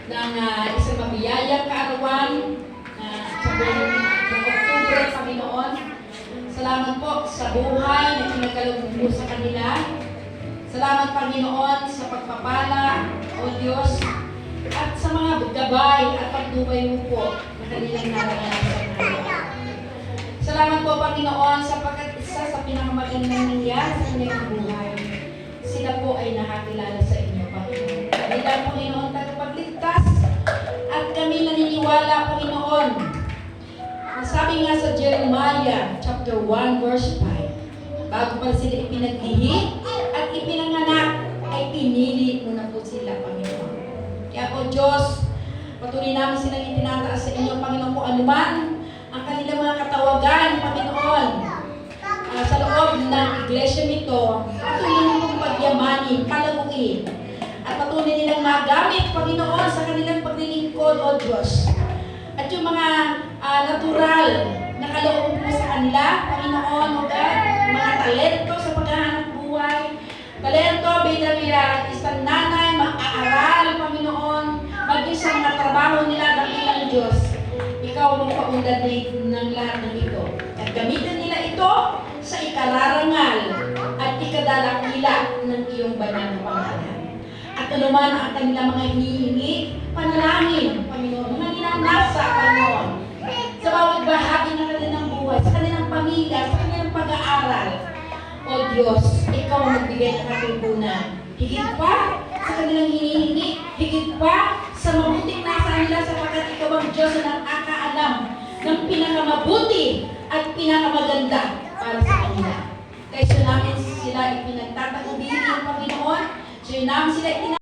ng isang mabiyayang kaarawan sa buwan ng Oktubre, Panginoon. Salamat po sa buhay na pinagkaloob mo sa kanila. Salamat, Panginoon, sa pagpapala, O Diyos, at sa mga gabay at pagtubay mo po na kanilang naranasan ngayon. Salamat po, Panginoon, sapagkat isa sa pinakamagandang nangyari sa kanilang buhay, sila po ay nakakilala sa inyo, Panginoon. Kanila, Panginoon, tagapagligtas, at kami naniniwala, Panginoon. Sabi nga sa Jeremiah chapter 1 verse 5, bago pa sila ipinaglihi at ipinanganak, ay pinili mo na po sila, Panginoon. Kaya po, Diyos, patuloy namin silang itinataas sa inyo, Panginoon, kung anuman ang kanilang mga katawagan, Panginoon, sa loob ng iglesia nito, patuloy nilang pagyamanin, palaguin, at patuloy nilang magamit, Panginoon, sa kanilang paglilingkod, O Diyos. At yung mga natural na kaloob mo sa kanila, Panginoon, O God, mga talento sa paghahanap buhay, talento bilang isang nanay, mag-aaral, Panginoon, maging sa mga trabaho nila dakilang Diyos. Ikaw ang paunlad ng lahat ng ito. At gamitin nila ito sa ikararangal at ikadalakila ng iyong banal na pangalan. At anuman ang kanilang mga hinihingi, panalangin, Panginoon, mga ninanasa, Panginoon, sa bawat bahagi ng kanilang buhay, sa kanilang pamilya, sa kanilang pag-aaral. O Diyos, Ikaw ang magbigay ng katutunan. Higit pa sa kanilang hinihingi, higit pa sa mabuting nasa nila sapagkat Ikaw ang Diyos na nakakaalam ng pinakamabuti at pinakamaganda para sa kanila. Kaya namin sila ipinagtatagubilin, Panginoon. Namin sila